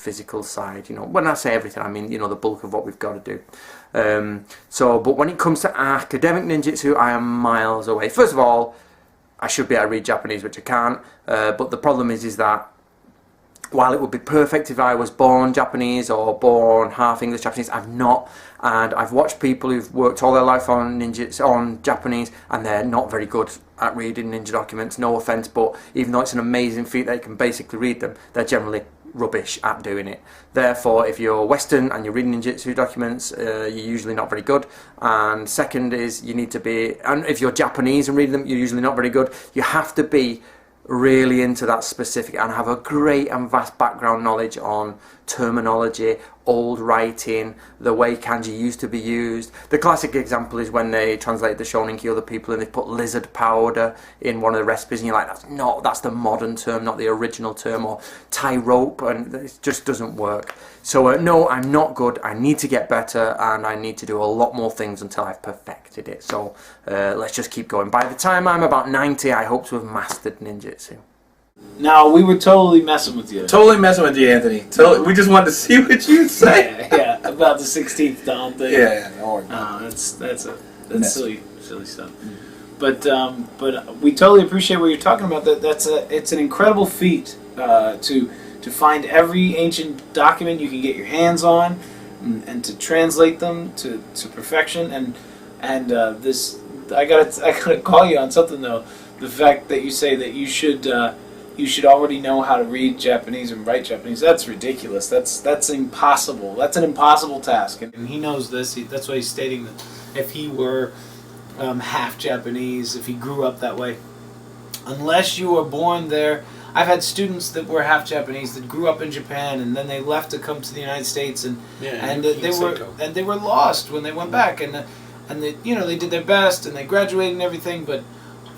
physical side. You know, when I say everything, I mean, you know, the bulk of what we've got to do. But when it comes to academic ninjutsu, I am miles away. First of all, I should be able to read Japanese, which I can't. But the problem is that while it would be perfect if I was born Japanese or born half English Japanese, I've not. And I've watched people who've worked all their life on ninjutsu, on Japanese, and they're not very good at reading ninja documents. No offense, but even though it's an amazing feat that you can basically read them, they're generally rubbish at doing it. Therefore, if you're Western and you're reading ninjutsu documents, you're usually not very good. And second is you need to be, and if you're Japanese and reading them, you're usually not very good. You have to be really into that specific and have a great and vast background knowledge on terminology, old writing, the way kanji used to be used. The classic example is when they translated the Shonin-ki other people and they put lizard powder in one of the recipes and you're like, that's the modern term, not the original term, or tie rope, and it just doesn't work. So no, I'm not good. I need to get better and I need to do a lot more things until I've perfected it. So let's just keep going. By the time I'm about 90, I hope to have mastered ninjutsu. No, we were totally messing with you. Totally messing with you, Anthony. We just wanted to see what you'd say. Yeah, about the 16th Dawn thing. Yeah, no, that's silly stuff. But we totally appreciate what you're talking about. It's an incredible feat to find every ancient document you can get your hands on and to translate them to perfection. And this, I gotta call you on something though. The fact that you say that you should already know how to read Japanese and write Japanese, that's ridiculous. That's impossible. That's an impossible task. And he knows this. That's why he's stating that if he were half Japanese, if he grew up that way, unless you were born there. I've had students that were half Japanese that grew up in Japan and then they left to come to the United States and they were lost when they went back and they, you know, they did their best and they graduated and everything, but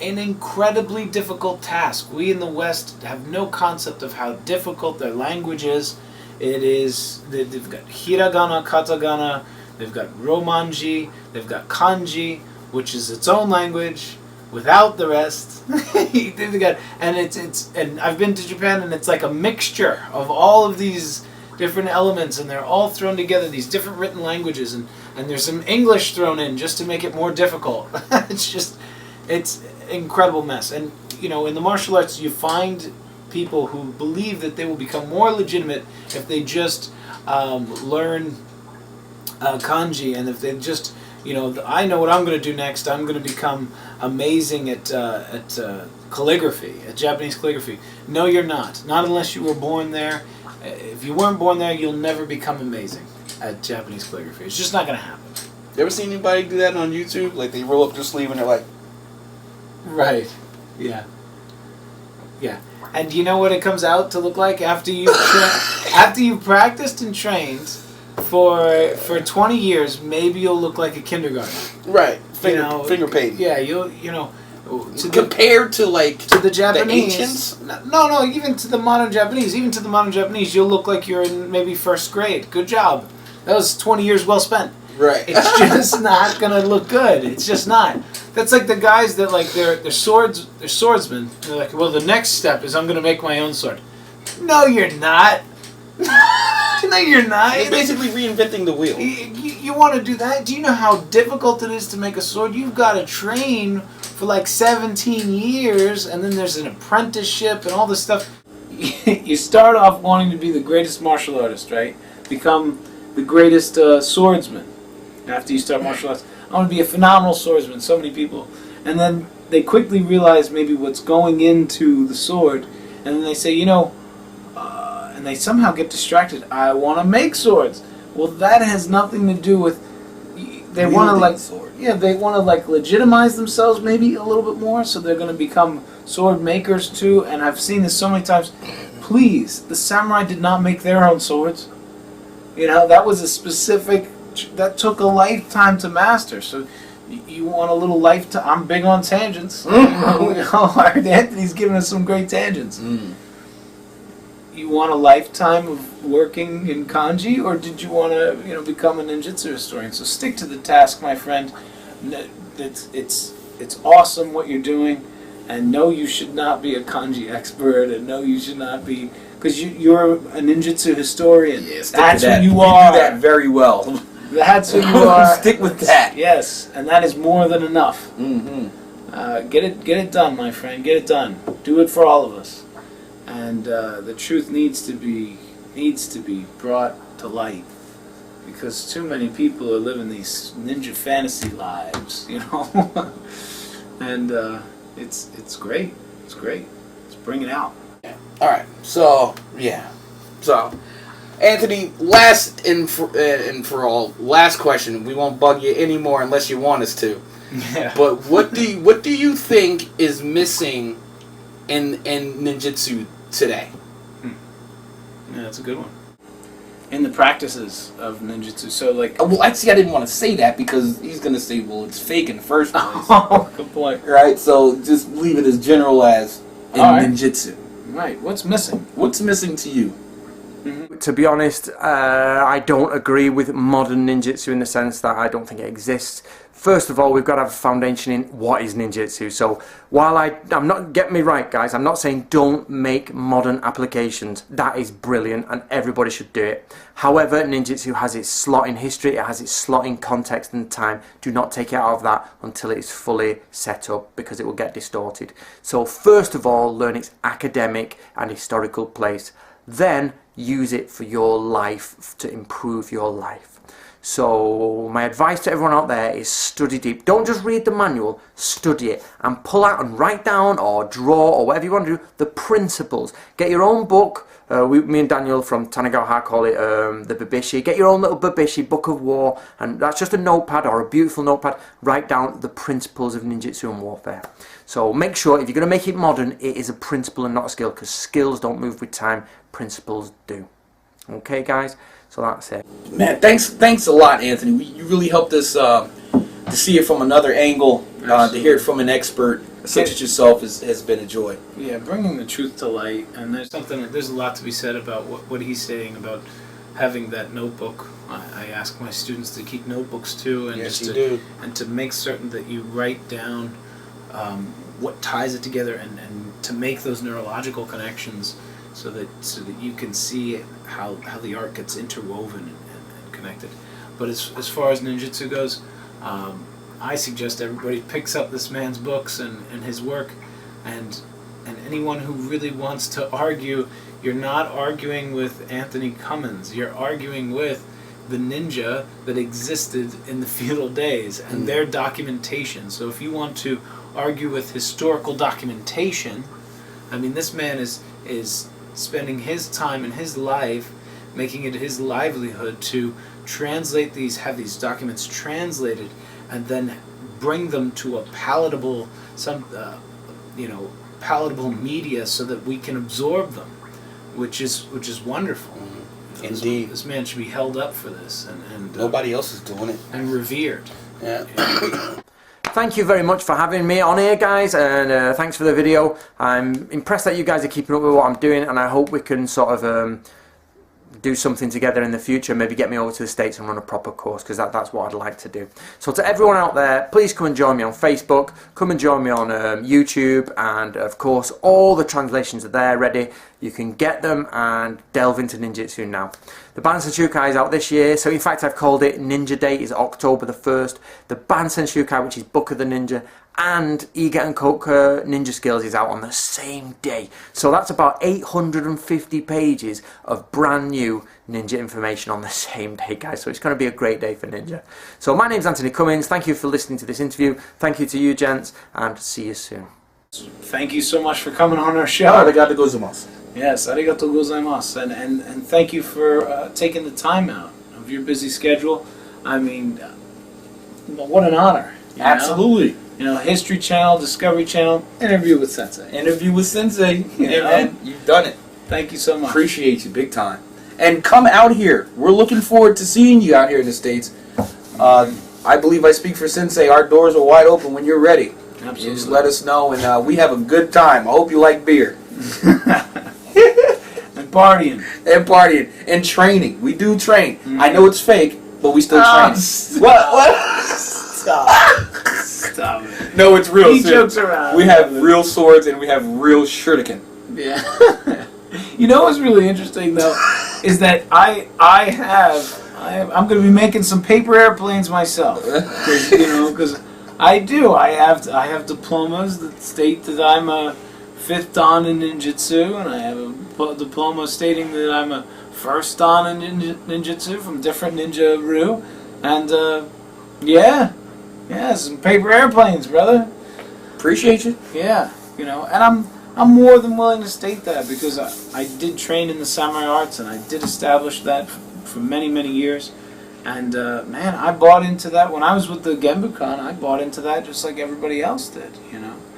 an incredibly difficult task. We in the West have no concept of how difficult their language is. It is, they've got hiragana, katakana, they've got romanji, they've got kanji, which is its own language without the rest. And I've been to Japan and it's like a mixture of all of these different elements and they're all thrown together, these different written languages, and there's some English thrown in just to make it more difficult. It's incredible mess. And you know, in the martial arts you find people who believe that they will become more legitimate if they just learn kanji, and if they just, you know, I know what I'm going to do next. I'm going to become amazing at calligraphy, at Japanese calligraphy. No, you're not. Not unless you were born there. If you weren't born there, you'll never become amazing at Japanese calligraphy. It's just not going to happen. You ever seen anybody do that on YouTube? Like they roll up their sleeve and they're like... Right. Yeah. Yeah. And do you know what it comes out to look like after you've practiced and trained for 20 years? Maybe you'll look like a kindergartner. Right. Finger painting. Yeah. You know. Compared to the Japanese, the ancients? No, even to the modern Japanese. Even to the modern Japanese, you'll look like you're in maybe first grade. Good job. That was 20 years well spent. Right. It's just not gonna look good. It's just not. That's like the guys that like they're swordsmen. They're like, well, the next step is I'm gonna make my own sword. No, you're not. No, you're not. You're basically reinventing the wheel. You want to do that? Do you know how difficult it is to make a sword? You've got to train for like 17 years, and then there's an apprenticeship and all this stuff. You start off wanting to be the greatest martial artist, right? Become the greatest swordsman. After you start martial arts, I want to be a phenomenal swordsman. So many people, and then they quickly realize maybe what's going into the sword, and then they say, you know, and they somehow get distracted. I want to make swords. Well, that has nothing to do with. They want to they want to legitimize themselves maybe a little bit more, so they're going to become sword makers too. And I've seen this so many times. Please, the samurai did not make their own swords. You know, that was a specific. That took a lifetime to master. So you want a little lifetime. I'm big on tangents. Anthony's giving us some great tangents. You want a lifetime of working in kanji, or did you want to, become a ninjutsu historian? So stick to the task, my friend. It's awesome what you're doing, and no, you should not be a kanji expert, and no, you should not be because you're a ninjutsu historian. Yeah, that's what you You are. do that very well. That's what you are. Stick with that. Yes, and that is more than enough. Mm-hmm. Get it done, my friend. Get it done. Do it for all of us. And the truth needs to be brought to light, because too many people are living these ninja fantasy lives, you know. And it's great. It's great. Let's bring it out. Yeah. All right. So Anthony, last question. We won't bug you anymore unless you want us to. Yeah. But what do you think is missing in ninjutsu today? Yeah, that's a good one. In the practices of ninjutsu, so like. Well, actually, I didn't want to say that because he's gonna say, "Well, it's fake in the first place." Oh, good point. Right. So just leave it as general as in ninjutsu. Right. What's missing? What's missing to you? To be honest, I don't agree with modern ninjutsu in the sense that I don't think it exists. First of all, we've got to have a foundation in what is ninjutsu. So while I'm not, get me right guys, I'm not saying don't make modern applications. That is brilliant and everybody should do it. However, ninjutsu has its slot in history, it has its slot in context and time. Do not take it out of that until it's fully set up, because it will get distorted. So first of all, learn its academic and historical place. Then use it for your life, to improve your life. So my advice to everyone out there is study deep. Don't just read the manual, study it and pull out and write down or draw or whatever you want to do the principles. Get your own book. Me and Daniel from Tanagaha call it the Babishi. Get your own little Babishi, Book of War, and that's just a notepad or a beautiful notepad. Write down the principles of ninjutsu and warfare. So make sure if you're going to make it modern, it is a principle and not a skill, because skills don't move with time, principles do. Okay guys, so that's it. Man, thanks a lot, Anthony. You really helped us to see it from another angle, to hear it from an expert such as yourself has been a joy. Yeah, bringing the truth to light, and there's a lot to be said about what he's saying about having that notebook. I ask my students to keep notebooks too, and Yes, just and to make certain that you write down what ties it together, and to make those neurological connections, so that you can see how the art gets interwoven and connected. But as far as ninjutsu goes, I suggest everybody picks up this man's books and his work, and anyone who really wants to argue, you're not arguing with Antony Cummins, you're arguing with the ninja that existed in the feudal days and their documentation. So if you want to argue with historical documentation, I mean, this man is spending his time and his life, making it his livelihood to translate have these documents translated, and then bring them to a palatable, palatable media, so that we can absorb them, which is wonderful. Indeed, this man should be held up for this, and nobody else is doing it, and revered. Yeah. Thank you very much for having me on here, guys, and thanks for the video. I'm impressed that you guys are keeping up with what I'm doing, and I hope we can sort of do something together in the future, maybe get me over to the States and run a proper course, because that's what I'd like to do. So to everyone out there, please come and join me on Facebook, come and join me on YouTube, and of course all the translations are there ready. You can get them and delve into ninjutsu now. The Bansen Shukai is out this year, so in fact I've called it Ninja Day, is October the 1st. The Bansen Shukai, which is Book of the Ninja, and Iga and Koka Ninja Skills is out on the same day. So that's about 850 pages of brand new ninja information on the same day, guys. So it's going to be a great day for ninja. So my name's Antony Cummins. Thank you for listening to this interview. Thank you to you, gents, and see you soon. Thank you so much for coming on our show. Arigato gozaimasu. Yes, arigato gozaimasu. And thank you for taking the time out of your busy schedule. I mean, what an honor. Absolutely. You know, History Channel, Discovery Channel, interview with Sensei. Interview with Sensei. Yeah, man, you've done it. Thank you so much. Appreciate you big time. And come out here. We're looking forward to seeing you out here in the States. I believe I speak for Sensei. Our doors are wide open when you're ready. Absolutely. You just let us know, and we have a good time. I hope you like beer. And partying. And partying. And training. We do train. I know it's fake, but we still train. What? Stop it. No, it's real. He jokes around. We have real swords and we have real shuriken. Yeah. You know what's really interesting though is that I'm going to be making some paper airplanes myself because I have diplomas that state that I'm a 5th Dan in ninjutsu, and I have a diploma stating that I'm a 1st Dan in ninjutsu from different ninja-ryu, and some paper airplanes, brother. Appreciate you. Yeah, and I'm more than willing to state that because I did train in the samurai arts and I did establish that for many, many years. And man, I bought into that when I was with the Genbukan. I bought into that just like everybody else did,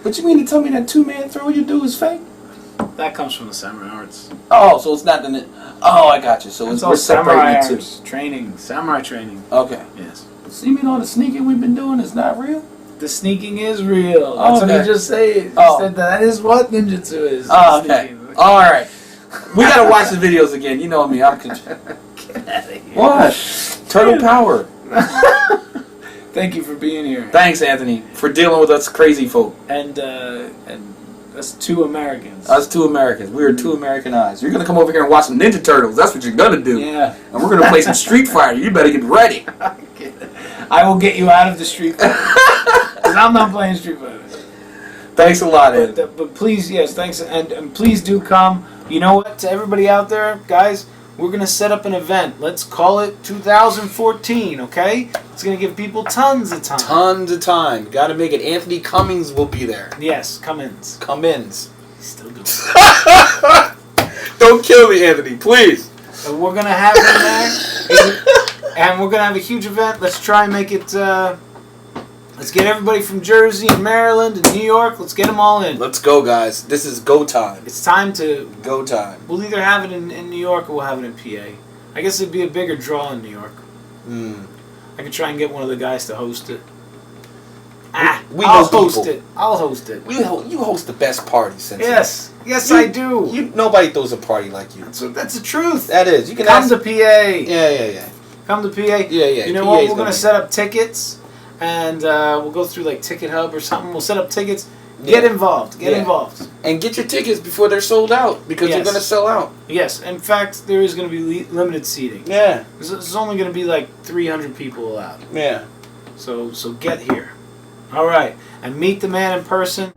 But you mean to tell me that 2-man throw you do is fake? That comes from the samurai arts. Oh, so it's not the... Oh, I got you. So It's we're all samurai separating the arts training, samurai training. Okay. Yes. So you mean all the sneaking we've been doing is not real? The sneaking is real. That's what he just said. He said that is what ninjutsu is. Oh, okay. All right. We gotta watch the videos again. You know me. I'm Get out of here. What? Turtle power. Thank you for being here. Thanks, Anthony, for dealing with us crazy folk. And us 2 Americans. Us 2 Americans. We are 2 Americanized. You're gonna come over here and watch some Ninja Turtles. That's what you're gonna do. Yeah. And we're gonna play some Street Fighter. You better get ready. I will get you out of the Street Fighter. Because I'm not playing Street Fighter. Thanks a lot, Anthony. But please, yes, thanks. And please do come. You know what? To everybody out there, guys, we're going to set up an event. Let's call it 2014, okay? It's going to give people tons of time. Tons of time. Got to make it. Anthony Cummins will be there. Yes, Cummins. Cummins. He's still doing it. Don't kill me, Anthony, please. So we're going to have him there. And we're going to have a huge event. Let's try and make it... let's get everybody from Jersey and Maryland and New York. Let's get them all in. Let's go, guys. This is go time. It's time to... Go time. We'll either have it in New York or we'll have it in PA. I guess it'd be a bigger draw in New York. I could try and get one of the guys to host it. I'll host it. I'll host it. You host the best party, Sensei. Yes, I do. Nobody throws a party like you. That's the truth. That is. You can come to PA. Yeah. Come to PA. Yeah. You know what? We're gonna set up tickets, and we'll go through like Ticket Hub or something. We'll set up tickets. Get involved. Get involved. And get your tickets before they're sold out because they're gonna sell out. Yes. In fact, there is gonna be limited seating. Yeah. There's only gonna be like 300 people allowed. Yeah. So get here. All right, and meet the man in person.